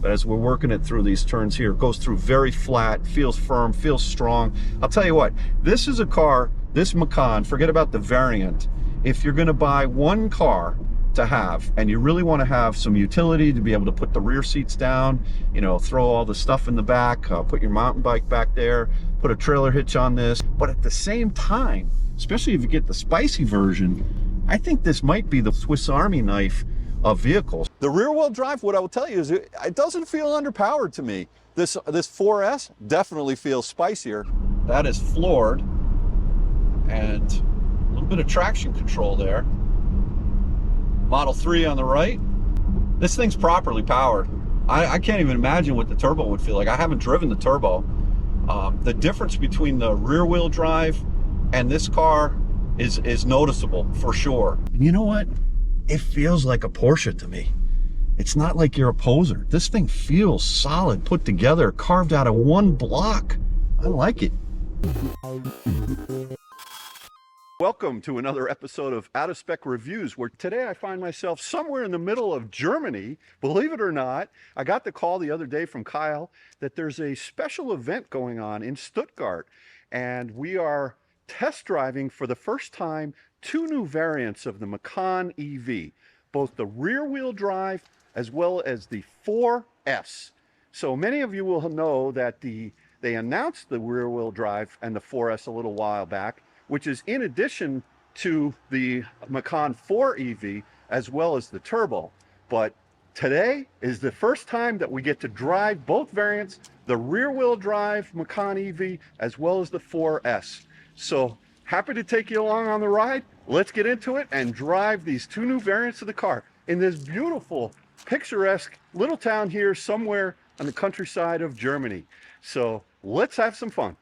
but as we're working it through these turns here, it goes through very flat, feels firm, feels strong. I'll tell you what, this is a car, this Macan, forget about the variant. If you're gonna buy one car to have, and you really want to have some utility to be able to put the rear seats down, you know, throw all the stuff in the back, put your mountain bike back there, put a trailer hitch on this, but at the same time, especially if you get the spicy version, I think this might be the Swiss Army knife of vehicles. The rear wheel drive, what I will tell you is it doesn't feel underpowered to me. This 4S definitely feels spicier. That is floored, and a little bit of traction control there. Model 3 on the right. This thing's properly powered. I can't even imagine what the turbo would feel like. I haven't driven the turbo. The difference between the rear wheel drive and this car is noticeable for sure. And you know what? It feels like a Porsche to me. It's not like you're a poser. This thing feels solid, put together, carved out of one block. I like it. Welcome to another episode of Out of Spec Reviews, where today I find myself somewhere in the middle of Germany. Believe it or not, I got the call the other day from Kyle that there's a special event going on in Stuttgart, and we are test driving for the first time two new variants of the Macan EV, both the rear wheel drive as well as the 4S. So many of you will know that they announced the rear wheel drive and the 4S a little while back, which is in addition to the Macan 4 EV as well as the turbo. But today is the first time that we get to drive both variants, the rear wheel drive Macan EV as well as the 4S. So happy to take you along on the ride. Let's get into it and drive these two new variants of the car in this beautiful, picturesque little town here somewhere on the countryside of Germany. So let's have some fun.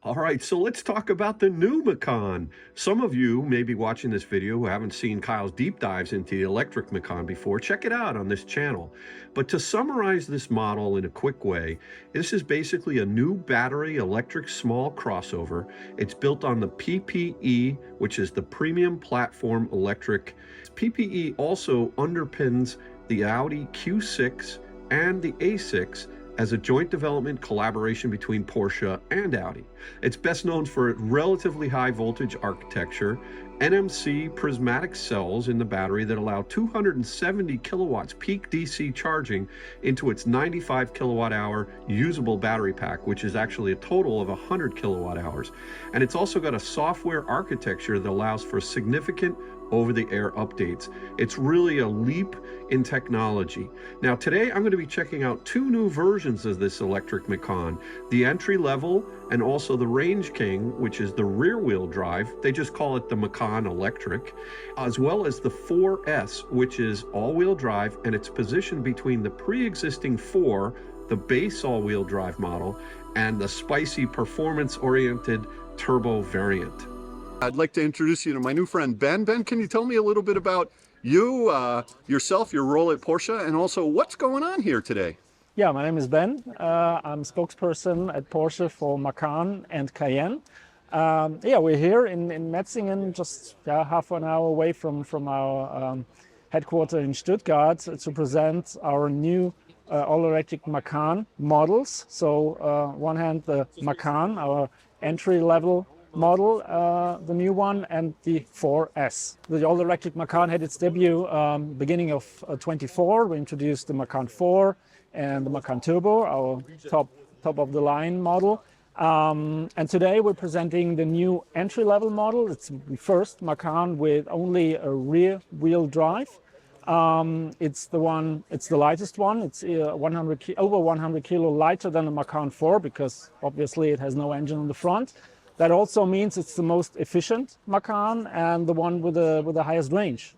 All right, so let's talk about the new Macan. Some of you may be watching this video who haven't seen Kyle's deep dives into the electric Macan before. Check it out on this channel. But to summarize this model in a quick way, this is basically a new battery electric small crossover. It's built on the PPE, which is the Premium Platform Electric. PPE also underpins the Audi Q6 and the A6 as a joint development collaboration between Porsche and Audi. It's best known for its relatively high voltage architecture, NMC prismatic cells in the battery that allow 270 kilowatts peak DC charging into its 95 kilowatt hour usable battery pack, which is actually a total of 100 kilowatt hours. And it's also got a software architecture that allows for significant over-the-air updates. It's really a leap in technology. Now today I'm going to be checking out two new versions of this electric Macan, the entry level and also the Range King, which is the rear wheel drive. They just call it the Macan Electric, as well as the 4S, which is all-wheel drive, and it's positioned between the pre-existing 4, the base all-wheel drive model, and the spicy performance-oriented turbo variant. I'd like to introduce you to my new friend, Ben. Ben, can you tell me a little bit about you, yourself, your role at Porsche, and also what's going on here today? Yeah, my name is Ben. I'm spokesperson at Porsche for Macan and Cayenne. Yeah, we're here in Metzingen, just half an hour away from our headquarters in Stuttgart to present our new all-electric Macan models. So one hand the Macan, our entry-level model, the new one, and the 4S. The all-electric Macan had its debut beginning of 24. We introduced the Macan 4 and the Macan Turbo, our top of the line model. And today we're presenting the new entry-level model. It's the first Macan with only a rear-wheel drive. It's the lightest one. It's over 100 kilo lighter than the Macan 4 because obviously it has no engine on the front. That also means it's the most efficient Macan and the one with the highest range.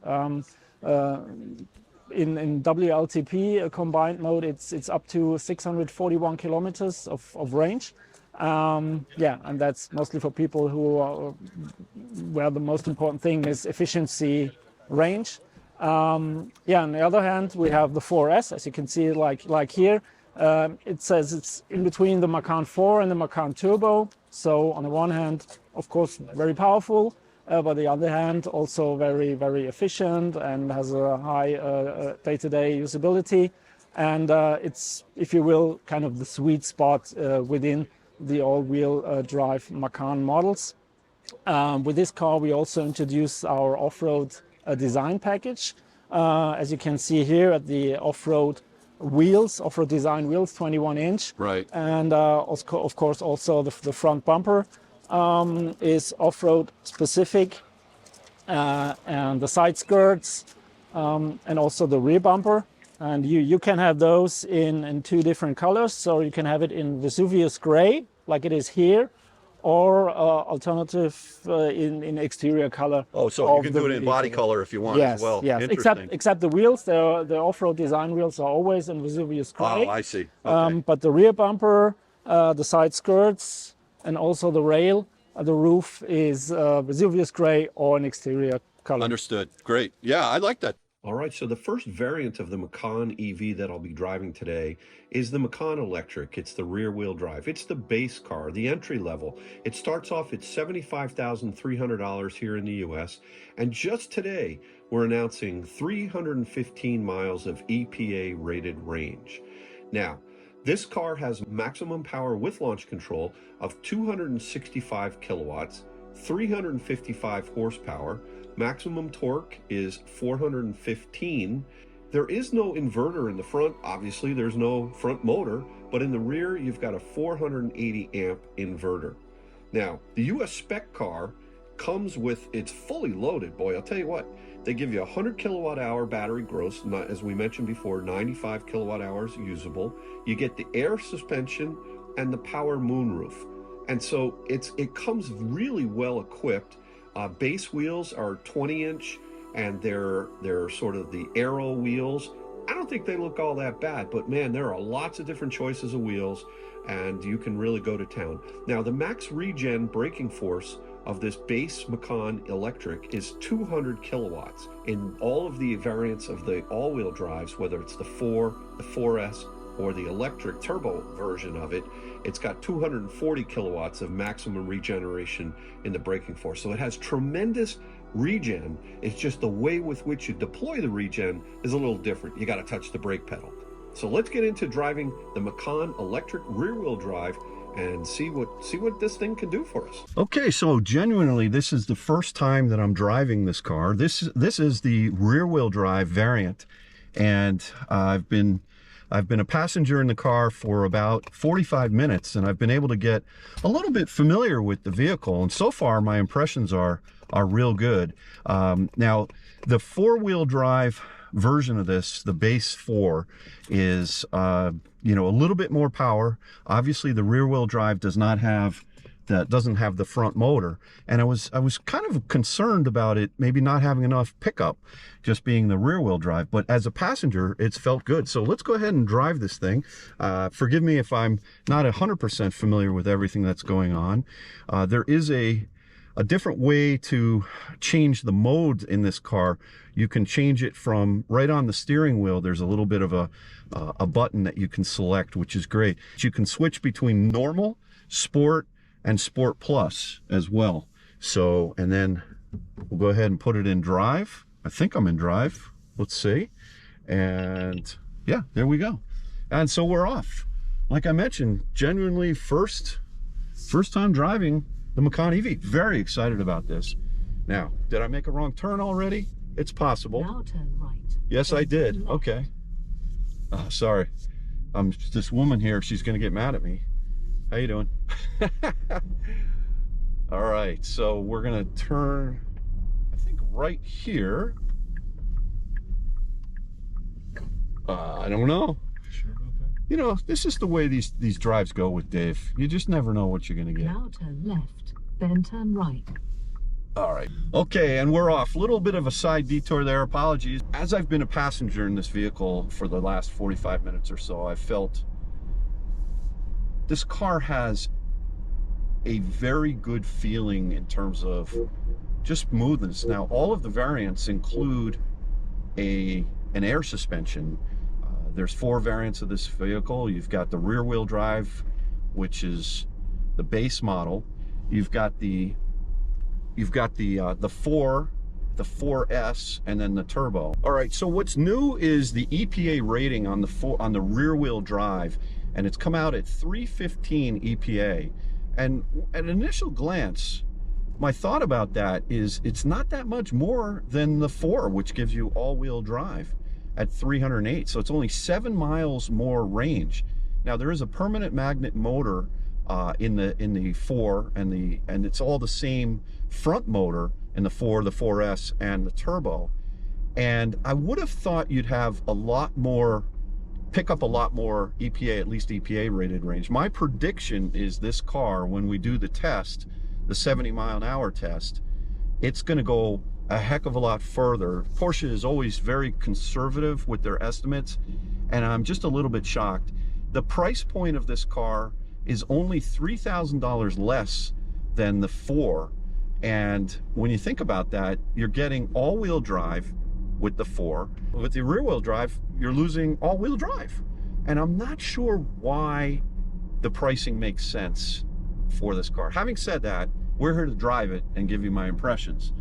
In WLTP combined mode, it's up to 641 kilometers of range. Yeah, and that's mostly for people who are, where the most important thing is efficiency, range. Yeah, on the other hand, we have the 4S, as you can see, like here. It says it's in between the Macan 4 and the Macan Turbo. So on the one hand, of course, very powerful, but on the other hand, also very, very efficient and has a high day-to-day usability. And it's, if you will, kind of the sweet spot within the all-wheel drive Macan models. With this car, we also introduced our off-road design package. As you can see here at the off-road wheels, off-road design wheels, 21-inch. Right. And also, of course, also the front bumper is off-road specific. And the side skirts, and also the rear bumper. And you can have those in two different colors. So you can have it in Vesuvius gray, like it is here, or alternative in exterior color. Oh, so you can do it in body color if you want as well. Yes, Interesting. except the wheels, the off-road design wheels are always in Vesuvius gray. Oh, I see. Okay. But the rear bumper, the side skirts, and also the rail, the roof is Vesuvius gray or an exterior color. Understood. Great. Yeah, I like that. All right, so the first variant of the Macan EV that I'll be driving today is the Macan Electric. It's the rear-wheel drive. It's the base car, the entry level. It starts off at $75,300 here in the US, and just today we're announcing 315 miles of EPA-rated range. Now, this car has maximum power with launch control of 265 kilowatts, 355 horsepower. Maximum torque is 415. There is no inverter in the front. Obviously, there's no front motor, but in the rear, you've got a 480 amp inverter. Now, the US spec car comes with, it's fully loaded. Boy, I'll tell you what, they give you a 100 kilowatt hour battery gross, not, as we mentioned before, 95 kilowatt hours usable. You get the air suspension and the power moonroof. And so it comes really well equipped. Base wheels are 20-inch, and they're sort of the aero wheels. I don't think they look all that bad, but man, there are lots of different choices of wheels, and you can really go to town. Now, the max regen braking force of this base Macan Electric is 200 kilowatts. In all of the variants of the all-wheel drives, whether it's the 4, the 4S, or the electric turbo version of it, it's got 240 kilowatts of maximum regeneration in the braking force. So it has tremendous regen. It's just the way with which you deploy the regen is a little different. You got to touch the brake pedal. So let's get into driving the Macan Electric rear-wheel drive and see what this thing can do for us. Okay, so genuinely, this is the first time that I'm driving this car. This is the rear-wheel drive variant, and I've been a passenger in the car for about 45 minutes, and I've been able to get a little bit familiar with the vehicle, and so far my impressions are real good. Now, the four-wheel drive version of this, the base 4, is a little bit more power. Obviously, the rear-wheel drive doesn't have the front motor, and I was kind of concerned about it maybe not having enough pickup, just being the rear-wheel drive. But as a passenger, it's felt good. So let's go ahead and drive this thing. Forgive me if I'm not 100% familiar with everything that's going on. There is a different way to change the mode in this car. You can change it from right on the steering wheel. There's a little bit of a button that you can select, which is great. You can switch between normal, sport, and Sport Plus as well. So, and then we'll go ahead and put it in drive. I think I'm in drive. Let's see. And yeah, there we go. And so we're off. Like I mentioned, genuinely first time driving the Macan EV. Very excited about this. Now, did I make a wrong turn already? It's possible. Now turn right. Yes, I did. Okay. Sorry. This woman here, she's gonna get mad at me. How you doing? All right, so we're gonna turn, I think, right here. I don't know. Sure about that? You know, this is the way these drives go with Dave. You just never know what you're gonna get. Now turn left, then turn right. All right. Okay, and we're off. Little bit of a side detour there. Apologies. As I've been a passenger in this vehicle for the last 45 minutes or so, I felt this car has a very good feeling in terms of just smoothness. Now, all of the variants include an air suspension. There's 4 variants of this vehicle. You've got the rear-wheel drive, which is the base model. You've got the 4 the 4S and then the turbo. All right, so what's new is the EPA rating on the rear wheel drive, and it's come out at 315 EPA. And at an initial glance, my thought about that is it's not that much more than the 4, which gives you all-wheel drive at 308. So it's only 7 miles more range. Now there is a permanent magnet motor in the 4, and it's all the same front motor in the 4, the 4S, and the turbo. And I would have thought you'd have a lot more, pick up a lot more EPA, at least EPA rated range. My prediction is this car, when we do the test, the 70-mile-an-hour test, it's going to go a heck of a lot further. Porsche is always very conservative with their estimates, and I'm just a little bit shocked. The price point of this car is only $3,000 less than the 4, and when you think about that, you're getting all-wheel drive with the 4. With the rear-wheel drive, you're losing all-wheel drive, and I'm not sure why the pricing makes sense for this car. Having said that, we're here to drive it and give you my impressions.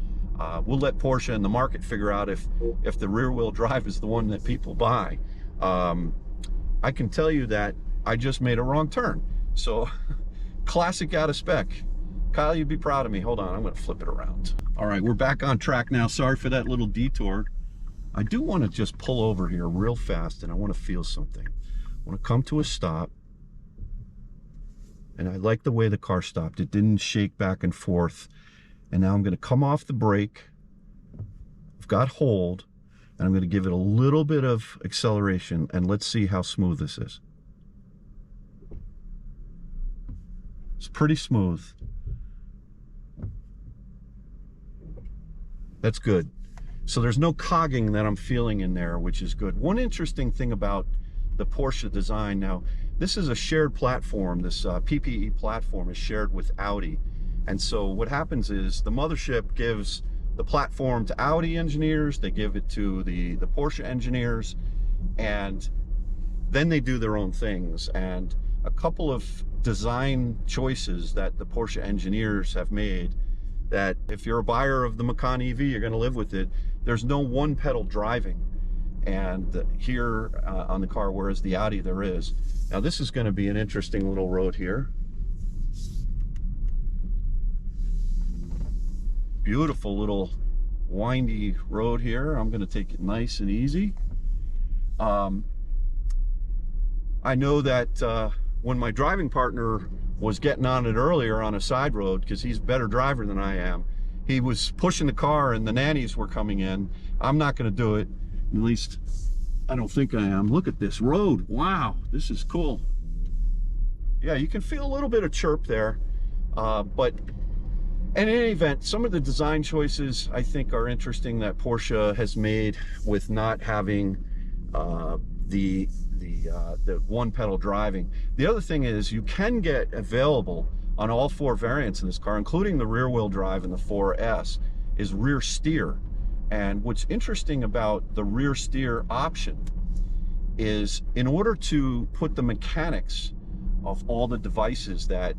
We'll let Porsche and the market figure out if the rear-wheel drive is the one that people buy. I can tell you that I just made a wrong turn. So, classic out of spec. Kyle, you'd be proud of me. Hold on, I'm gonna flip it around. All right, we're back on track now. Sorry for that little detour. I do want to just pull over here real fast, and I want to feel something. I want to come to a stop, and I like the way the car stopped. It didn't shake back and forth. And now I'm going to come off the brake. I've got hold, and I'm going to give it a little bit of acceleration, and let's see how smooth this is. It's pretty smooth. That's good. So there's no cogging that I'm feeling in there, which is good. One interesting thing about the Porsche design, now this is a shared platform. This PPE platform is shared with Audi. And so what happens is the mothership gives the platform to Audi engineers, they give it to the Porsche engineers, and then they do their own things. And a couple of design choices that the Porsche engineers have made, that if you're a buyer of the Macan EV, you're going to live with it. There's no one pedal driving, and here on the car, whereas the Audi there is. Now this is going to be an interesting little road here. Beautiful little windy road here. I'm going to take it nice and easy. I know that when my driving partner was getting on it earlier on a side road, because he's a better driver than I am, he was pushing the car and the nannies were coming in. I'm not going to do it. At least I don't think I am. Look at this road. Wow, this is cool. Yeah, you can feel a little bit of chirp there, but in any event, some of the design choices I think are interesting that Porsche has made with not having the one pedal driving. The other thing is you can get available on all 4 variants in this car, including the rear wheel drive and the 4S, is rear steer. And what's interesting about the rear steer option is, in order to put the mechanics of all the devices that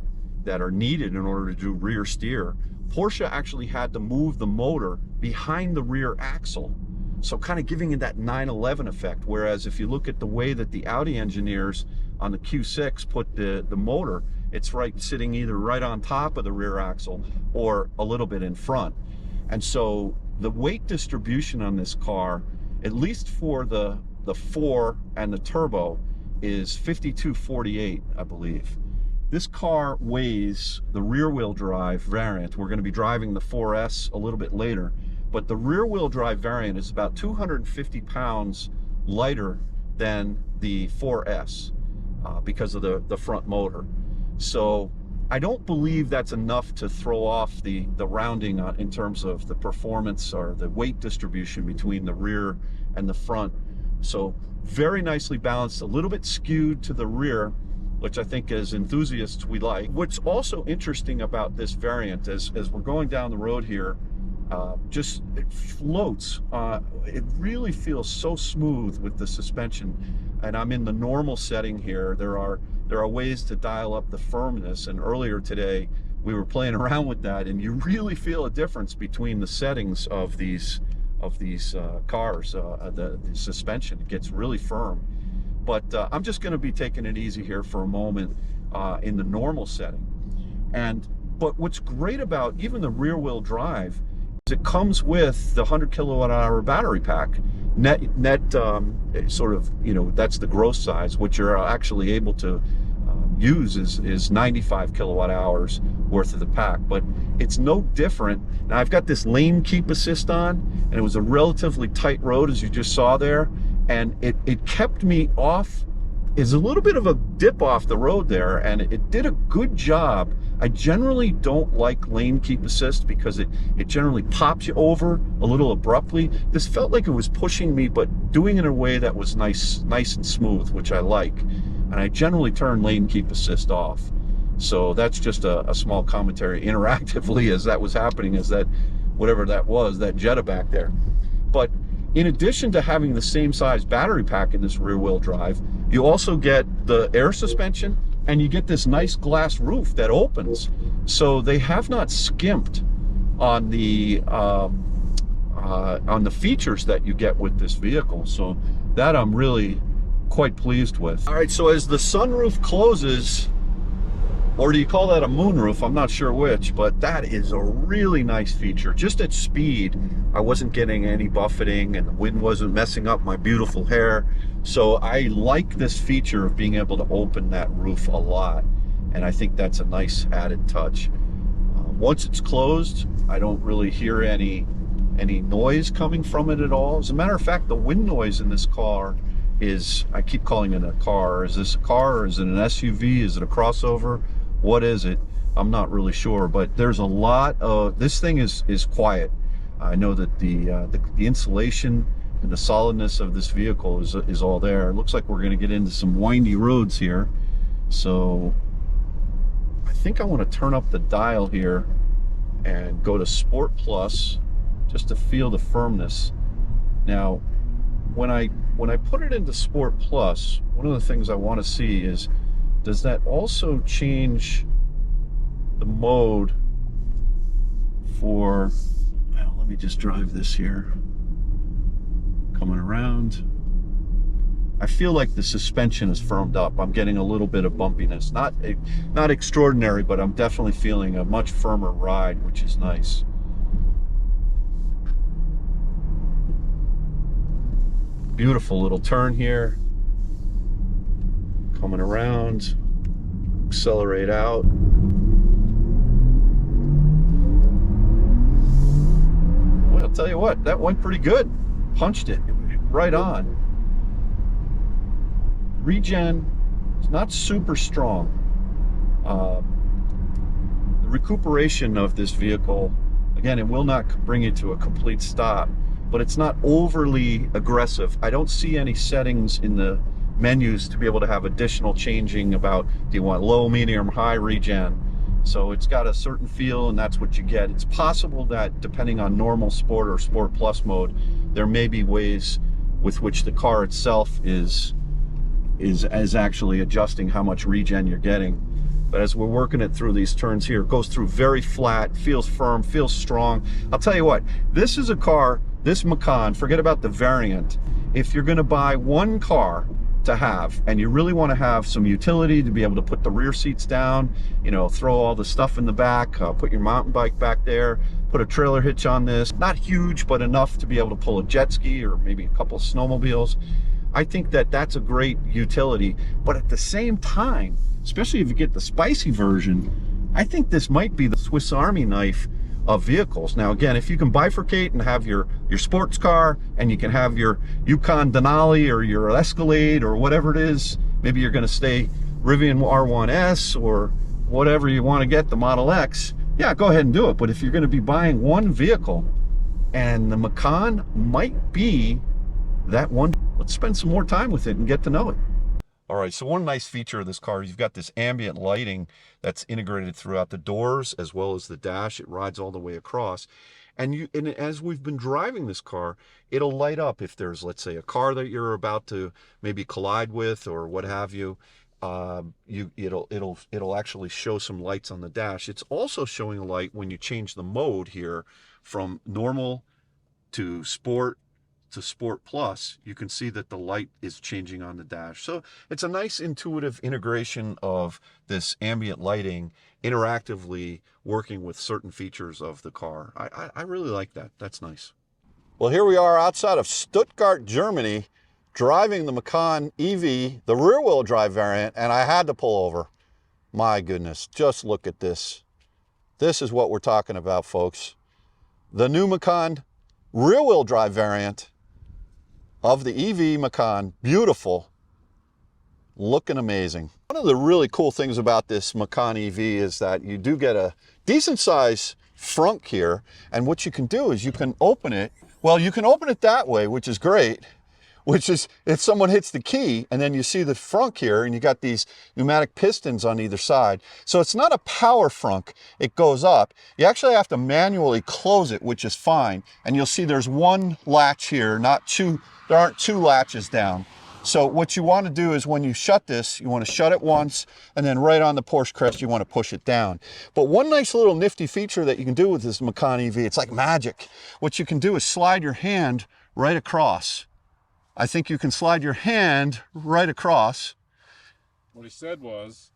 are needed in order to do rear steer, Porsche actually had to move the motor behind the rear axle, so kind of giving it that 911 effect. Whereas if you look at the way that the Audi engineers on the Q6 put the motor, it's sitting either right on top of the rear axle or a little bit in front. And so the weight distribution on this car, at least for the 4 and the turbo, is 5248, I believe. This car weighs, the rear-wheel drive variant, we're going to be driving the 4S a little bit later, but the rear-wheel drive variant is about 250 pounds lighter than the 4S because of the front motor. So I don't believe that's enough to throw off the rounding in terms of the performance or the weight distribution between the rear and the front. So very nicely balanced, a little bit skewed to the rear, which I think as enthusiasts we like. What's also interesting about this variant, as we're going down the road here, just it floats. It really feels so smooth with the suspension, and I'm in the normal setting here. There are ways to dial up the firmness, and earlier today we were playing around with that, and you really feel a difference between the settings of these cars. The suspension, it gets really firm. But I'm just going to be taking it easy here for a moment in the normal setting. But what's great about even the rear-wheel drive is it comes with the 100 kilowatt-hour battery pack. Net sort of, you know, that's the gross size. What you're actually able to use is 95 kilowatt hours worth of the pack, but it's no different. Now I've got this lane keep assist on, and it was a relatively tight road, as you just saw there, and it kept me off. Is a little bit of a dip off the road there, and it did a good job. I generally don't like lane keep assist because it generally pops you over a little abruptly. This felt like it was pushing me, but doing it in a way that was nice and smooth, which I like. And I generally turn lane keep assist off. So that's just a small commentary interactively as that was happening, as that, whatever that was, that Jetta back there. But in addition to having the same size battery pack in this rear-wheel drive, you also get the air suspension, and you get this nice glass roof that opens. So they have not skimped on the features that you get with this vehicle. So that I'm really quite pleased with. All right, so as the sunroof closes, or do you call that a moonroof? I'm not sure which, but that is a really nice feature. Just at speed, I wasn't getting any buffeting, and the wind wasn't messing up my beautiful hair. So I like this feature of being able to open that roof a lot, and I think that's a nice added touch. Once it's closed, I don't really hear any noise coming from it at all. As a matter of fact, the wind noise in this car is, I keep calling it a car. Is this a car, or is it an SUV? Is it a crossover? What is it? I'm not really sure, but there's a lot of, this thing is quiet. I know that the insulation and the solidness of this vehicle is all there. It looks like we're going to get into some windy roads here, so I think I want to turn up the dial here and go to Sport Plus just to feel the firmness. Now, when I put it into Sport Plus, one of the things I want to see is, does that also change the mode for, well, let me just drive this here. Coming around. I feel like the suspension is firmed up. I'm getting a little bit of bumpiness. Not extraordinary, but I'm definitely feeling a much firmer ride, which is nice. Beautiful little turn here. Coming around. Accelerate out. Well, I'll tell you what, that went pretty good. Punched it right on. Regen is not super strong. The recuperation of this vehicle, again, it will not bring it to a complete stop, but it's not overly aggressive. I don't see any settings in the menus to be able to have additional changing about, do you want low, medium, high regen? So it's got a certain feel, and that's what you get. It's possible that depending on normal sport or Sport Plus mode, there may be ways with which the car itself is actually adjusting how much regen you're getting. But as we're working it through these turns here, it goes through very flat, feels firm, feels strong. I'll tell you what, this is a car, this Macan, forget about the variant. If you're gonna buy one car to have, and you really want to have some utility to be able to put the rear seats down, you know, throw all the stuff in the back, put your mountain bike back there, put a trailer hitch on this, not huge, but enough to be able to pull a jet ski or maybe a couple of snowmobiles. I think that that's a great utility, but at the same time, especially if you get the spicy version, I think this might be the Swiss Army knife of vehicles. Now again, if you can bifurcate and have your sports car, and you can have your Yukon Denali or your Escalade or whatever it is, maybe you're going to stay Rivian R1S or whatever you want to get, the Model X, yeah, go ahead and do it. But if you're going to be buying one vehicle, and the Macan might be that one, let's spend some more time with it and get to know it. All right, so one nice feature of this car, you've got this ambient lighting that's integrated throughout the doors as well as the dash. It rides all the way across. And as we've been driving this car, it'll light up if there's, let's say, a car that you're about to maybe collide with or what have you. it'll actually show some lights on the dash. It's also showing a light when you change the mode here from normal to Sport Plus. You can see that the light is changing on the dash. So it's a nice intuitive integration of this ambient lighting interactively working with certain features of the car. I really like that. That's nice. Well, here we are outside of Stuttgart, Germany, driving the Macan EV, the rear-wheel drive variant, and I had to pull over. My goodness, just look at this. This is what we're talking about, folks. The new Macan rear-wheel drive variant of the EV Macan. Beautiful, looking amazing. One of the really cool things about this Macan EV is that you do get a decent size frunk here, and what you can do is you can open it. Well, you can open it that way, which is great, which is if someone hits the key, and then you see the frunk here, and you got these pneumatic pistons on either side. So it's not a power frunk, it goes up. You actually have to manually close it, which is fine. And you'll see there's one latch here, not two, there aren't two latches down. So what you want to do is when you shut this, you want to shut it once, and then right on the Porsche crest, you want to push it down. But one nice little nifty feature that you can do with this Macan EV, it's like magic. What you can do is slide your hand right across. I think you can slide your hand right across. What I said was,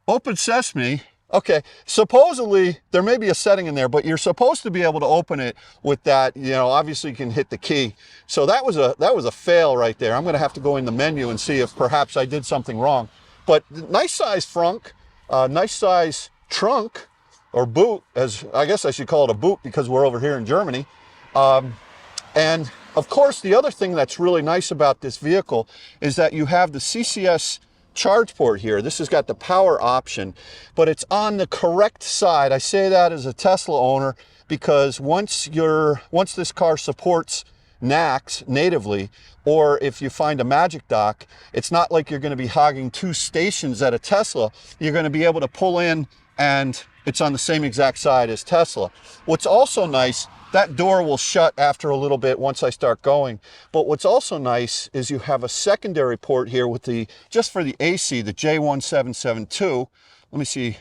open sesame. Okay, supposedly there may be a setting in there, but you're supposed to be able to open it with that, you know, obviously you can hit the key. So that was a fail right there. I'm gonna have to go in the menu and see if perhaps I did something wrong. But nice size frunk, nice size trunk or boot, as I guess I should call it a boot because we're over here in Germany. And of course, the other thing that's really nice about this vehicle is that you have the CCS charge port here. This has got the power option, but it's on the correct side. I say that as a Tesla owner because once this car supports NACS natively, or if you find a Magic Dock, it's not like you're going to be hogging two stations at a Tesla. You're going to be able to pull in and it's on the same exact side as Tesla. What's also nice, that door will shut after a little bit once I start going. But what's also nice is you have a secondary port here with just for the AC, the J1772. Let me see.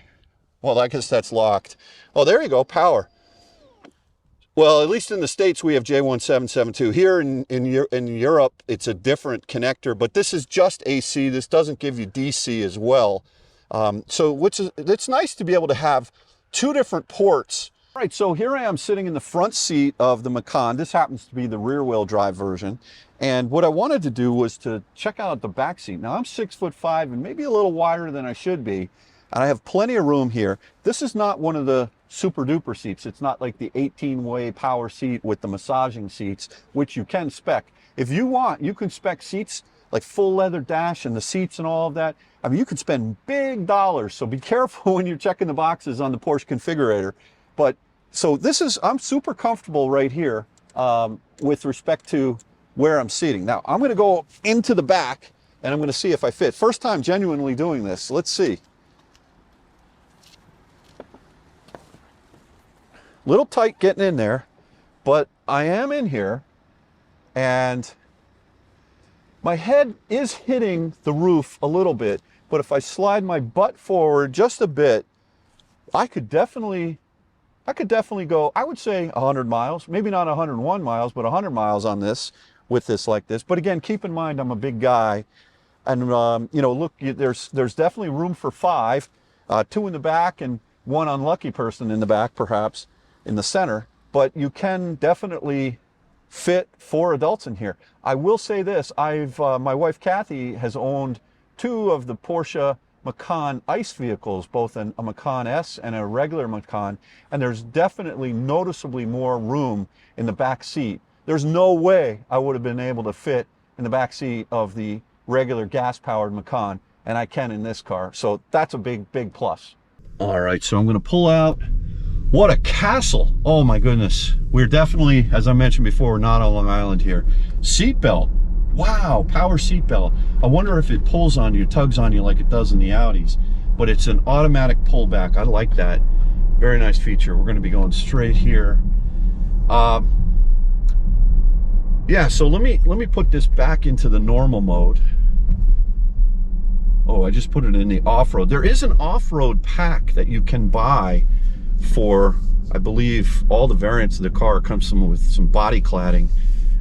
Well, I guess that's locked. Oh, there you go, power. Well, at least in the States, we have J1772. Here in Europe, it's a different connector, but this is just AC. This doesn't give you DC as well. So it's nice to be able to have two different ports. All right, so here I am sitting in the front seat of the Macan. This happens to be the rear-wheel drive version. And what I wanted to do was to check out the back seat. Now, I'm 6'5" and maybe a little wider than I should be. And I have plenty of room here. This is not one of the super-duper seats. It's not like the 18-way power seat with the massaging seats, which you can spec. If you want, you can spec seats like full leather dash and the seats and all of that. I mean, you could spend big dollars. So be careful when you're checking the boxes on the Porsche configurator. But so I'm super comfortable right here with respect to where I'm seating. Now I'm going to go into the back and I'm going to see if I fit. First time genuinely doing this. Let's see. Little tight getting in there, but I am in here and my head is hitting the roof a little bit, but if I slide my butt forward just a bit, I could definitely go, I would say 100 miles, maybe not 101 miles, but 100 miles on this, with this like this. But again, keep in mind, I'm a big guy. And, you know, look, there's definitely room for 5, 2 in the back and 1 unlucky person in the back, perhaps, in the center. But you can definitely fit 4 adults in here. I will say this, my wife Kathy has owned 2 of the Porsche Macan ICE vehicles, both a Macan S and a regular Macan, and there's definitely noticeably more room in the back seat. There's no way I would have been able to fit in the back seat of the regular gas-powered Macan, and I can in this car. So that's a big, big plus. All right, so I'm going to pull out. What a castle. Oh my goodness. We're definitely, as I mentioned before, we're not on Long Island here. Seatbelt. Wow, power seatbelt. I wonder if it pulls on you, tugs on you like it does in the Audis, but it's an automatic pullback. I like that. Very nice feature. We're going to be going straight here. Yeah, so let me put this back into the normal mode. I just put it in the off-road. There is an off-road pack that you can buy for, I believe, all the variants of the car. Comes with some body cladding,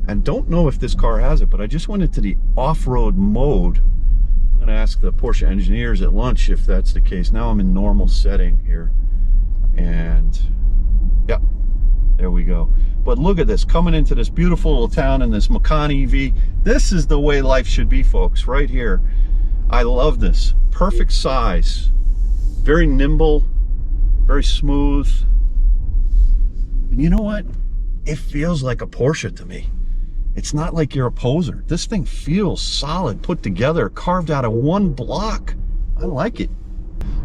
and don't know if this car has it, but I just went into the off-road mode. I'm going to ask the Porsche engineers at lunch if that's the case. Now I'm in normal setting here, and yeah, there we go. But look at this, coming into this beautiful little town in this Macan EV. This is the way life should be, folks, right here. I love this. Perfect size, very nimble, very smooth. And you know what? It feels like a Porsche to me. It's not like you're a poser. This thing feels solid, put together, carved out of one block. I like it.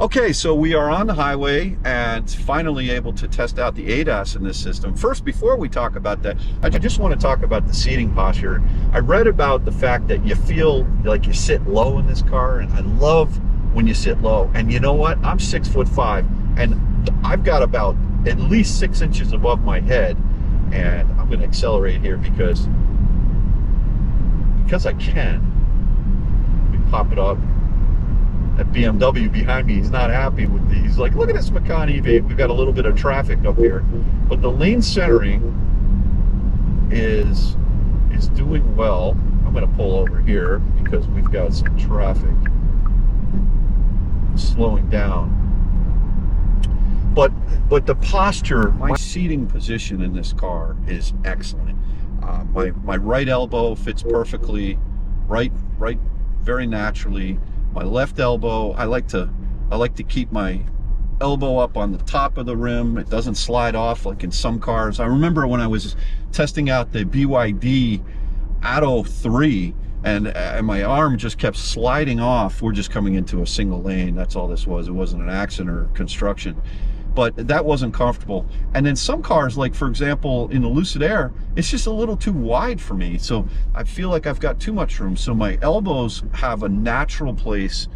Okay, so we are on the highway and finally able to test out the ADAS in this system. First, before we talk about that, I just want to talk about the seating posture. I read about the fact that you feel like you sit low in this car, and I love when you sit low. And you know what? I'm 6'5", and I've got about at least 6 inches above my head, and I'm going to accelerate here because I can. Let me pop it up. That BMW behind me, he's not happy with these. He's like, look at this Macan EV. We've got a little bit of traffic up here, but the lane centering is doing well. I'm going to pull over here because we've got some traffic slowing down. But the posture, my seating position in this car is excellent. My right elbow fits perfectly, right, very naturally. My left elbow, I like to keep my elbow up on the top of the rim. It doesn't slide off like in some cars. I remember when I was testing out the BYD Atto 3, and my arm just kept sliding off. We're just coming into a single lane. That's all this was. It wasn't an accident or construction. But that wasn't comfortable. And then some cars, like for example in the Lucid Air, it's just a little too wide for me. So I feel like I've got too much room. So my elbows have a natural place,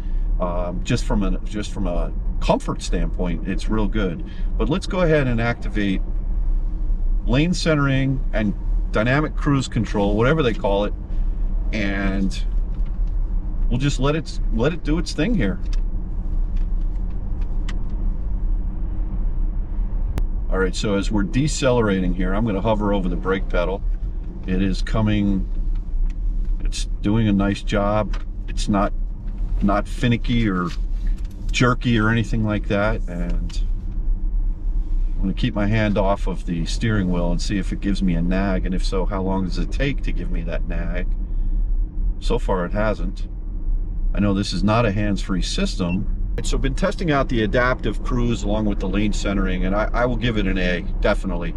just from a comfort standpoint. It's real good. But let's go ahead and activate lane centering and dynamic cruise control, whatever they call it, and we'll just let it do its thing here. All right, so as we're decelerating here, I'm going to hover over the brake pedal. It is coming, it's doing a nice job. It's not finicky or jerky or anything like that. And I'm going to keep my hand off of the steering wheel and see if it gives me a nag, and if so, how long does it take to give me that nag? So far it hasn't. I know this is not a hands-free system. So I've been testing out the adaptive cruise along with the lane centering, and I will give it an A, definitely.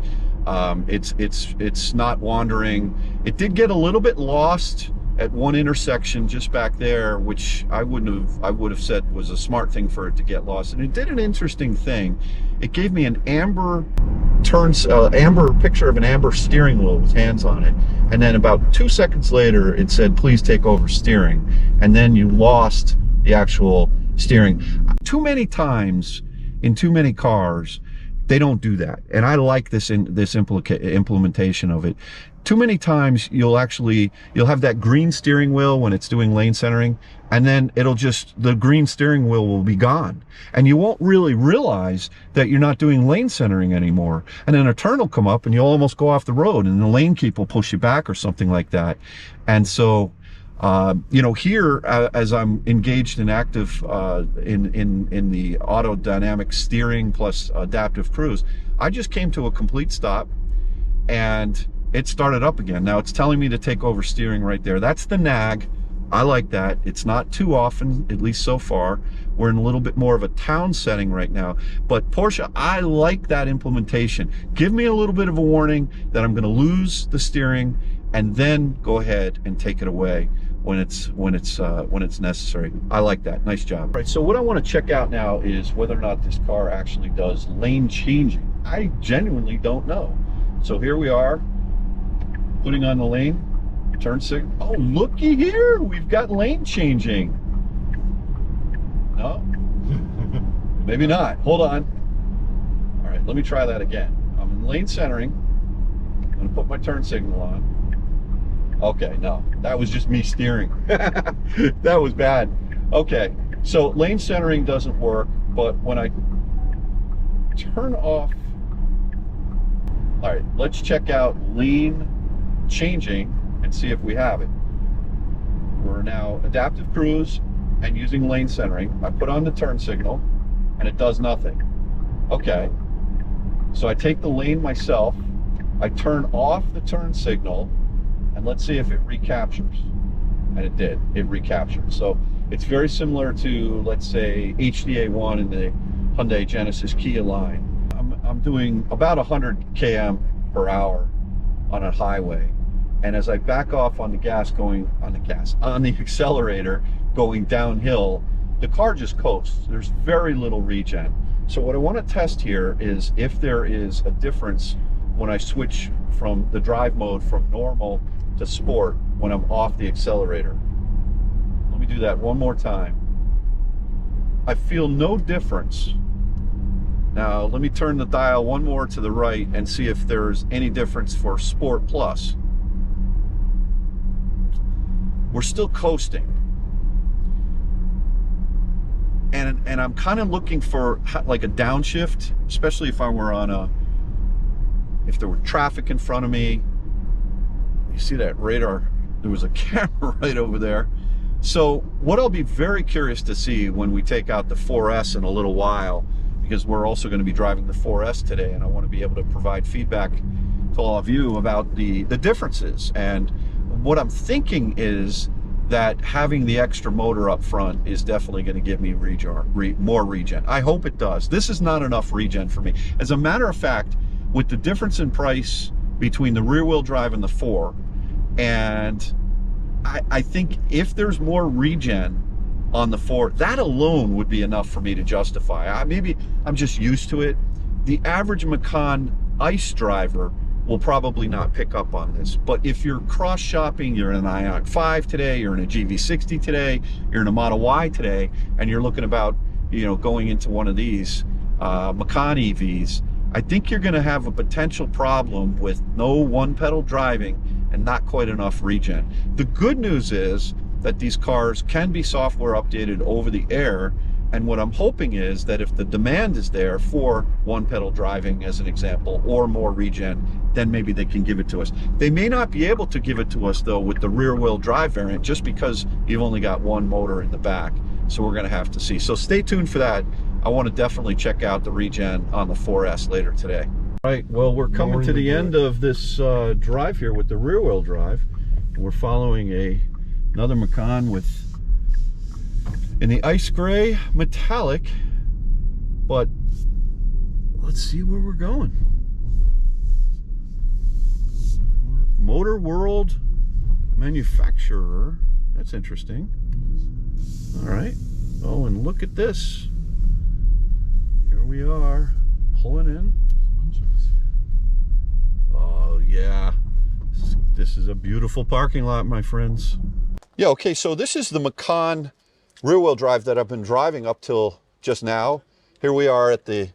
It's not wandering. It did get a little bit lost at one intersection just back there, which I would have said was a smart thing for it to get lost. And it did an interesting thing. It gave me an amber picture of an amber steering wheel with hands on it, and then about 2 seconds later it said, please take over steering, and then you lost the actual steering. Too many times in too many cars they don't do that, and I like this implementation of it. Too many times you'll have that green steering wheel when it's doing lane centering, and then the green steering wheel will be gone, and you won't really realize that you're not doing lane centering anymore. And then a turn will come up and you'll almost go off the road, and the lane keep will push you back or something like that. And so here, as I'm engaged in active in the auto dynamic steering plus adaptive cruise, I just came to a complete stop and it started up again. Now it's telling me to take over steering right there. That's the nag. I like that. It's not too often, at least so far. We're in a little bit more of a town setting right now. But Porsche, I like that implementation. Give me a little bit of a warning that I'm going to lose the steering, and then go ahead and take it away when it's necessary. I like that. Nice job. All right, so what I want to check out now is whether or not this car actually does lane changing. I genuinely don't know. So here we are, putting on the lane, turn signal. Oh, looky here, we've got lane changing. No? Maybe not. Hold on. All right, let me try that again. I'm in lane centering. I'm gonna put my turn signal on. Okay, no, that was just me steering. That was bad. Okay, So lane centering doesn't work, but when I turn off, all right, let's check out lane changing and see if we have it. We're now adaptive cruise and using lane centering. I put on the turn signal and it does nothing. Okay, so I take the lane myself, I turn off the turn signal, and let's see if it recaptures. And it did, it recaptured. So it's very similar to, let's say, HDA1 in the Hyundai Genesis Kia line. I'm doing about 100 km per hour on a highway. And as I back off on the on the accelerator going downhill, the car just coasts. There's very little regen. So what I want to test here is if there is a difference when I switch from the drive mode from normal to sport when I'm off the accelerator. Let me do that one more time. I feel no difference. Now let me turn the dial one more to the right and see if there's any difference for Sport Plus. We're still coasting. And I'm kind of looking for like a downshift, especially if I were if there were traffic in front of me. You see that radar? There was a camera right over there. So what I'll be very curious to see when we take out the 4S in a little while, because we're also going to be driving the 4S today, and I want to be able to provide feedback to all of you about the differences. And what I'm thinking is that having the extra motor up front is definitely going to give me more regen. I hope it does. This is not enough regen for me. As a matter of fact, with the difference in price between the rear-wheel drive and the 4, and I think if there's more regen on the 4, that alone would be enough for me to justify. Maybe I'm just used to it. The average Macan ICE driver will probably not pick up on this, but if you're cross shopping, you're in an Ioniq 5 today, you're in a GV60 today, you're in a Model Y today, and you're looking about, you know, going into one of these Macan EVs, I think you're going to have a potential problem with no one pedal driving and not quite enough regen. The good news is that these cars can be software updated over the air, and what I'm hoping is that if the demand is there for one pedal driving, as an example, or more regen, then maybe they can give it to us. They may not be able to give it to us though with the rear wheel drive variant, just because you've only got one motor in the back. So we're gonna have to see. So stay tuned for that. I want to definitely check out the regen on the 4S later today. All right, well, we're coming to the end of this drive here with the rear wheel drive. We're following another Macan in the ice gray metallic, but let's see where we're going. Motor World manufacturer. That's interesting. All right. Oh, and look at this. Here we are, pulling in. Oh yeah, this is a beautiful parking lot, my friends. Yeah, okay, so this is the Macan rear-wheel drive that I've been driving up till just now. Here we are at the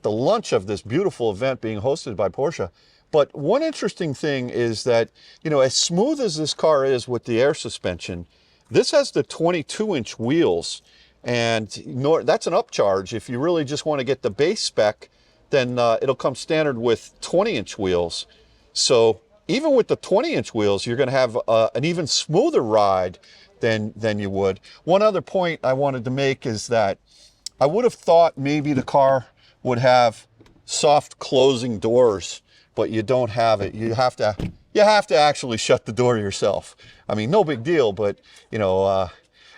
lunch of this beautiful event being hosted by Porsche. But one interesting thing is that, you know, as smooth as this car is with the air suspension, this has the 22-inch wheels, and that's an upcharge. If you really just want to get the base spec, then it'll come standard with 20-inch wheels. So even with the 20-inch wheels, you're going to have an even smoother ride than you would. One other point I wanted to make is that I would have thought maybe the car would have soft closing doors, but you don't have it. You have to actually shut the door yourself. I mean, no big deal, but you know,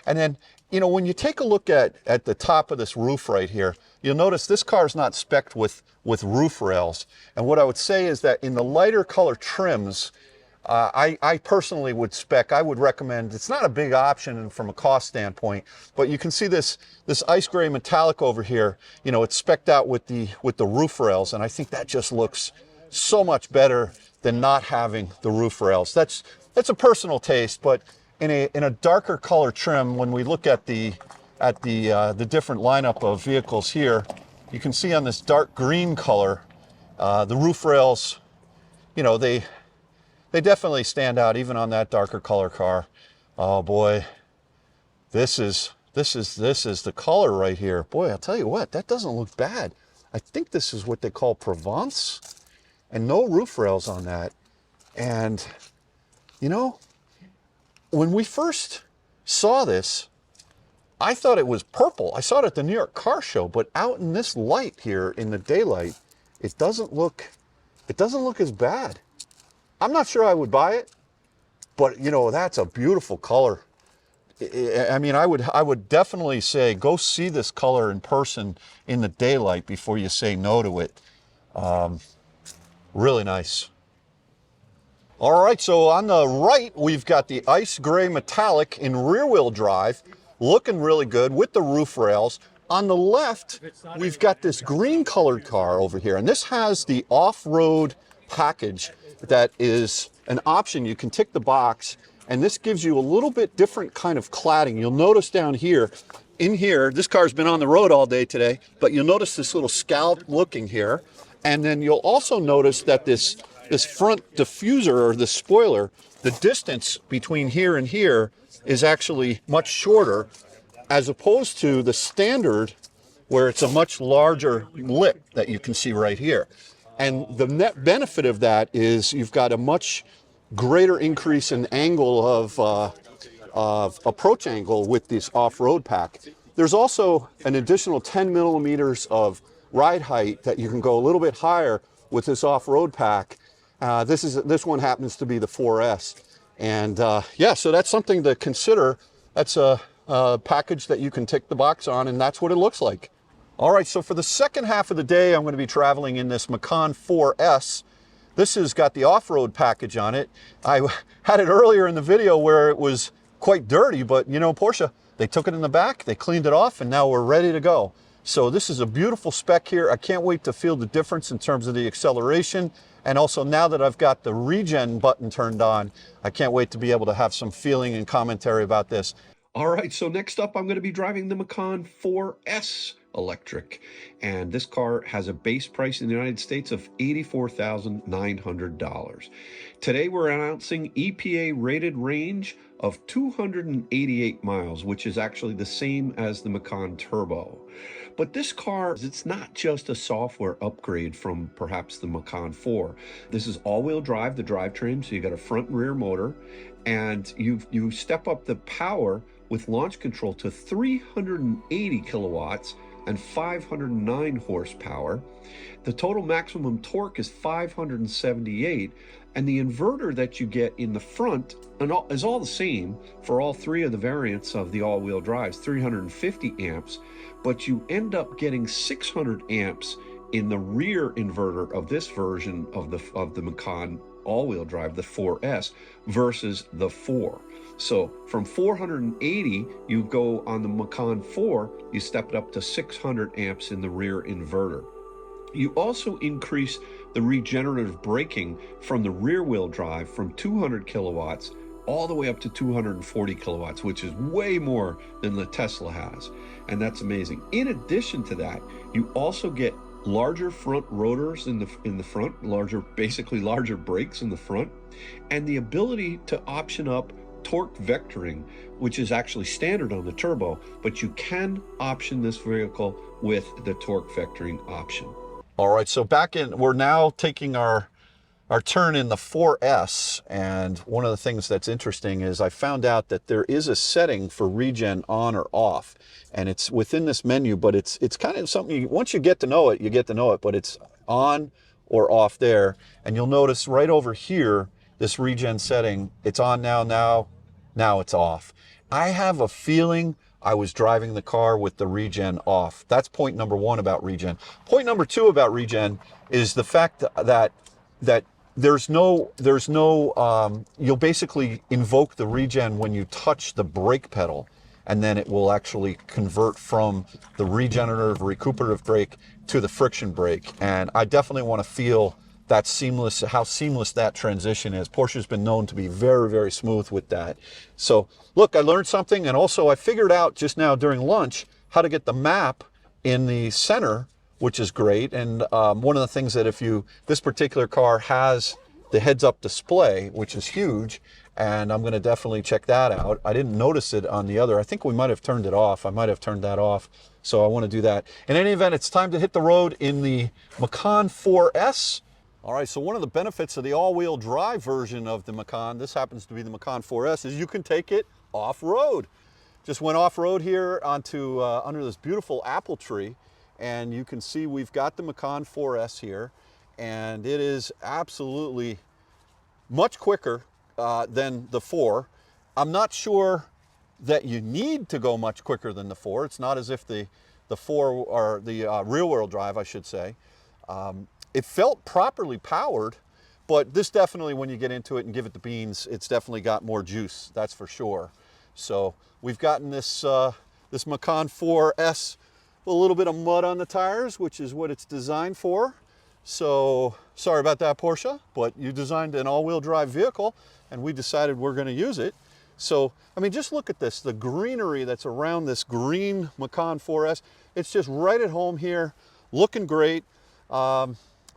and then, you know, when you take a look at the top of this roof right here, you'll notice this car is not spec'd with roof rails. And what I would say is that in the lighter color trims, I personally I would recommend, it's not a big option from a cost standpoint, but you can see this ice gray metallic over here, you know, it's spec'd out with the roof rails, and I think that just looks so much better than not having the roof rails. That's a personal taste, but in a darker color trim, when we look at the different lineup of vehicles here, you can see on this dark green color, the roof rails, you know, they definitely stand out even on that darker color car. Oh boy, this is This is the color right here. Boy, I'll tell you what, that doesn't look bad. I think this is what they call Provence, and no roof rails on that. And you know, when we first saw this, I thought it was purple. I saw it at the New York Car Show, but out in this light here in the daylight, it doesn't look as bad. I'm not sure I would buy it, but you know, that's a beautiful color. I mean, I would definitely say go see this color in person in the daylight before you say no to it. Really nice. All right, so on the right, we've got the ice gray metallic in rear wheel drive, looking really good with the roof rails. On the left, we've got this green colored car over here, and this has the off-road package that is an option. You can tick the box, and this gives you a little bit different kind of cladding. You'll notice down here, in here, this car's been on the road all day today, but you'll notice this little scallop looking here. And then you'll also notice that this front diffuser or the spoiler, the distance between here and here is actually much shorter as opposed to the standard where it's a much larger lip that you can see right here. And the net benefit of that is you've got a much greater increase in angle of approach angle with this off-road pack. There's also an additional 10 millimeters of ride height that you can go a little bit higher with this off-road pack. This one happens to be the 4S. And yeah, so that's something to consider. That's a package that you can tick the box on, and that's what it looks like. All right, so for the second half of the day, I'm going to be traveling in this Macan 4S. This has got the off-road package on it. I had it earlier in the video where it was quite dirty, but you know, Porsche, they took it in the back, they cleaned it off, and now we're ready to go. So this is a beautiful spec here. I can't wait to feel the difference in terms of the acceleration. And also now that I've got the regen button turned on, I can't wait to be able to have some feeling and commentary about this. All right, so next up, I'm going to be driving the Macan 4S electric. And this car has a base price in the United States of $84,900. Today, we're announcing EPA rated range of 288 miles, which is actually the same as the Macan Turbo. But this car, it's not just a software upgrade from perhaps the Macan 4. This is all-wheel drive, the drivetrain, so you got a front and rear motor, and you step up the power with launch control to 380 kilowatts and 509 horsepower. The total maximum torque is 578, and the inverter that you get in the front is all the same for all three of the variants of the all-wheel drives, 350 amps, but you end up getting 600 amps in the rear inverter of this version of the Macan all-wheel drive, the 4S, versus the 4. So from 480, you go on the Macan 4, you step it up to 600 amps in the rear inverter. You also increase the regenerative braking from the rear wheel drive from 200 kilowatts all the way up to 240 kilowatts, which is way more than the Tesla has. And that's amazing. In addition to that, you also get larger front rotors in the front, basically larger brakes in the front, and the ability to option up torque vectoring, which is actually standard on the turbo, but you can option this vehicle with the torque vectoring option. All right, so we're now taking our turn in the 4S, and one of the things that's interesting is I found out that there is a setting for regen on or off, and it's within this menu, but it's kind of something, once you get to know it, you get to know it, but it's on or off there. And you'll notice right over here, this regen setting, it's on now it's off. I have a feeling I was driving the car with the regen off. That's point number one about regen. Point number two about regen is the fact that there's no you'll basically invoke the regen when you touch the brake pedal, and then it will actually convert from the regenerative recuperative brake to the friction brake. And I definitely want to feel that how seamless that transition is. Porsche's been known to be very, very smooth with that. So look, I learned something, and also I figured out just now during lunch how to get the map in the center, which is great. And one of the things that this particular car has the heads-up display, which is huge, and I'm going to definitely check that out. I didn't notice it on the other. I think we might have turned it off. I might have turned that off. So I want to do that. In any event, it's time to hit the road in the Macan 4S. All right, so one of the benefits of the all-wheel drive version of the Macan, this happens to be the Macan 4S, is you can take it off-road. Just went off-road here onto under this beautiful apple tree, and you can see we've got the Macan 4S here, and it is absolutely much quicker than the 4. I'm not sure that you need to go much quicker than the 4. It's not as if the 4, or the rear-wheel drive, I should say. It felt properly powered, but this definitely, when you get into it and give it the beans, it's definitely got more juice, that's for sure. So we've gotten this, this Macan 4S with a little bit of mud on the tires, which is what it's designed for. So sorry about that, Porsche, but you designed an all-wheel drive vehicle, and we decided we're going to use it. So, I mean, just look at this, the greenery that's around this green Macan 4S. It's just right at home here, looking great.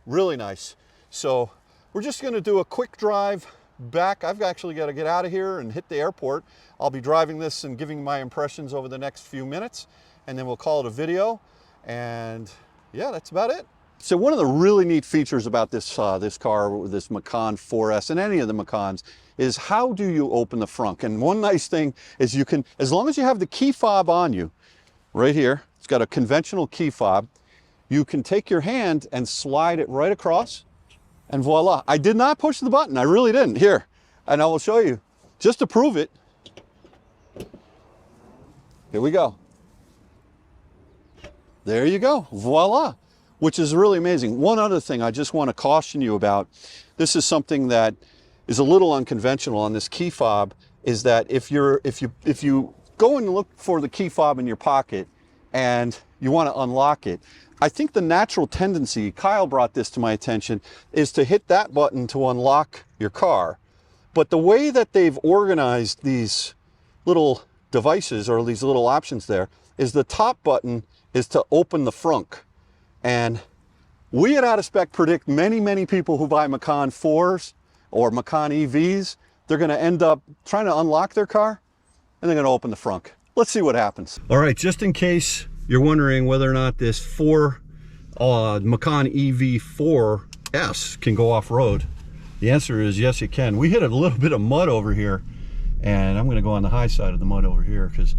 Really nice. So we're just going to do a quick drive back. I've actually got to get out of here and hit the airport. I'll be driving this and giving my impressions over the next few minutes, and then we'll call it a video. And yeah, that's about it. So one of the really neat features about this this car, this Macan 4S, and any of the Macans, is how do you open the front? And one nice thing is you can, as long as you have the key fob on you, right here, it's got a conventional key fob, you can take your hand and slide it right across, and voila. I did not push the button, I really didn't. Here, and I will show you, just to prove it. Here we go. There you go, voila, which is really amazing. One other thing I just want to caution you about, this is something that is a little unconventional on this key fob, is that if you go and look for the key fob in your pocket and you want to unlock it, I think the natural tendency, Kyle brought this to my attention, is to hit that button to unlock your car. But the way that they've organized these little devices, or these little options there, is the top button is to open the frunk. And we at Out of Spec predict many people who buy Macan 4s or Macan EVs, they're going to end up trying to unlock their car, and they're going to open the frunk. Let's see what happens. All right, just in case you're wondering whether or not this Macan EV 4S can go off-road, the answer is yes, it can. We hit a little bit of mud over here, and I'm going to go on the high side of the mud over here because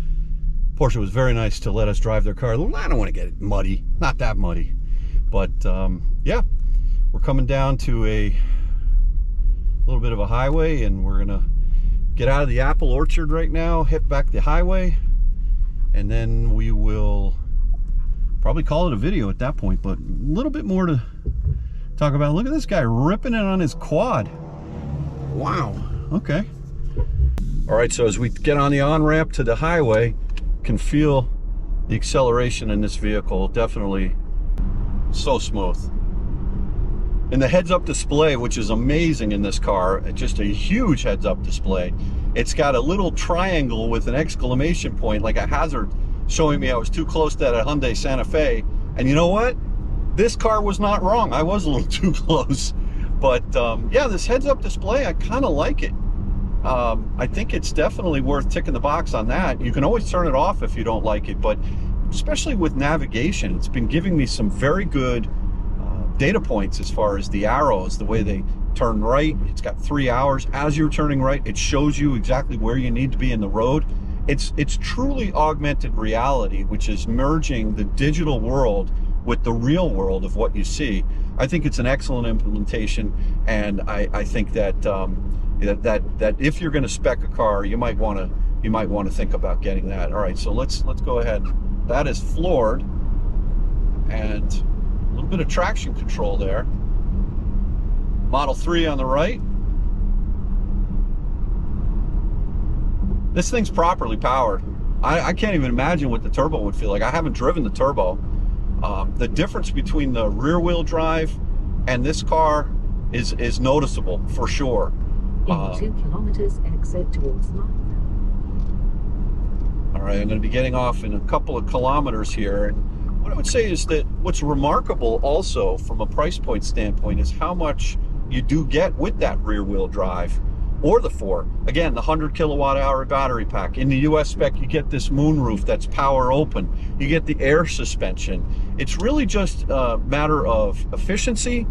Porsche was very nice to let us drive their car. I don't want to get it muddy, not that muddy. But yeah, we're coming down to a little bit of a highway, and we're going to get out of the apple orchard right now, hit back the highway, and then we will probably call it a video at that point. But a little bit more to talk about. Look at this guy ripping it on his quad. Wow, okay. All right, so as we get on the on-ramp to the highway, can feel the acceleration in this vehicle, definitely so smooth. And the heads-up display, which is amazing in this car, just a huge heads-up display. It's got a little triangle with an exclamation point, like a hazard, showing me I was too close to that Hyundai Santa Fe. And you know what? This car was not wrong. I was a little too close. But yeah, this heads-up display, I kind of like it. I think it's definitely worth ticking the box on that. You can always turn it off if you don't like it, but especially with navigation, it's been giving me some very good data points as far as the arrows, the way they turn right. It's got 3 hours. As you're turning right, it shows you exactly where you need to be in the road. It's truly augmented reality, which is merging the digital world with the real world of what you see. I think it's an excellent implementation, and I think that that if you're going to spec a car, you might want to think about getting that. All right, so let's go ahead. That is floored, and a little bit of traction control there. Model 3 on the right. This thing's properly powered. I can't even imagine what the turbo would feel like. I haven't driven the turbo. The difference between the rear-wheel drive and this car is noticeable for sure. In 2 kilometers, exit towards London. All right, I'm going to be getting off in a couple of kilometers here. And what I would say is that what's remarkable also from a price point standpoint is how much you do get with that rear-wheel drive. or the 4. Again, the 100 kilowatt hour battery pack. In the US spec, you get this moonroof that's power open. You get the air suspension. It's really just a matter of efficiency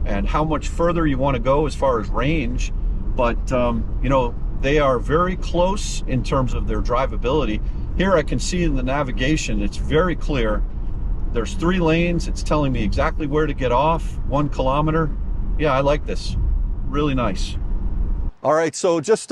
and how much further you want to go as far as range. But, you know, they are very close in terms of their drivability. Here I can see in the navigation, it's very clear. There's 3 lanes. It's telling me exactly where to get off, 1 kilometer. Yeah, I like this. Really nice. All right, so just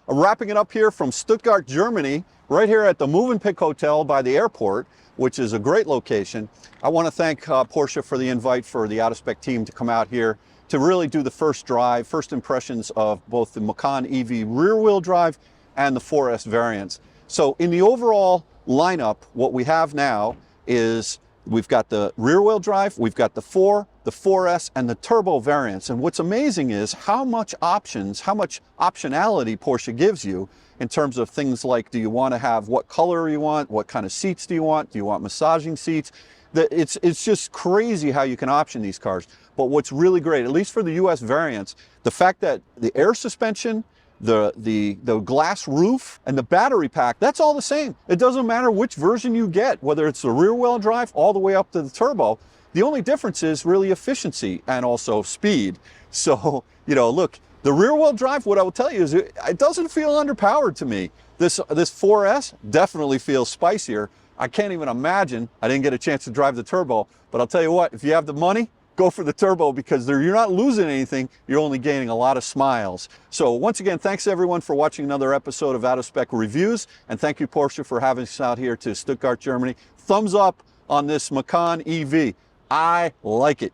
wrapping it up here from Stuttgart, Germany, right here at the Movenpick Hotel by the airport, which is a great location. I want to thank Porsche for the invite for the Out of Spec team to come out here to really do the first drive, first impressions of both the Macan EV rear-wheel drive and the 4S variants. So in the overall lineup, what we have now is we've got the rear-wheel drive, we've got the 4, the 4S, and the turbo variants. And what's amazing is how much options, how much optionality Porsche gives you in terms of things like, do you want to have what color you want, what kind of seats do you want massaging seats? It's just crazy how you can option these cars. But what's really great, at least for the US variants, the fact that the air suspension, the glass roof, and the battery pack, that's all the same. It doesn't matter which version you get, whether it's the rear-wheel drive all the way up to the turbo. The only difference is really efficiency and also speed. So, you know, look, the rear-wheel drive, what I will tell you is it doesn't feel underpowered to me. This 4S definitely feels spicier. I can't even imagine. I didn't get a chance to drive the turbo, but I'll tell you what, if you have the money, go for the turbo, because you're not losing anything, you're only gaining a lot of smiles. So once again, thanks everyone for watching another episode of Out of Spec Reviews, and thank you Porsche for having us out here to Stuttgart, Germany. Thumbs up on this Macan EV. I like it.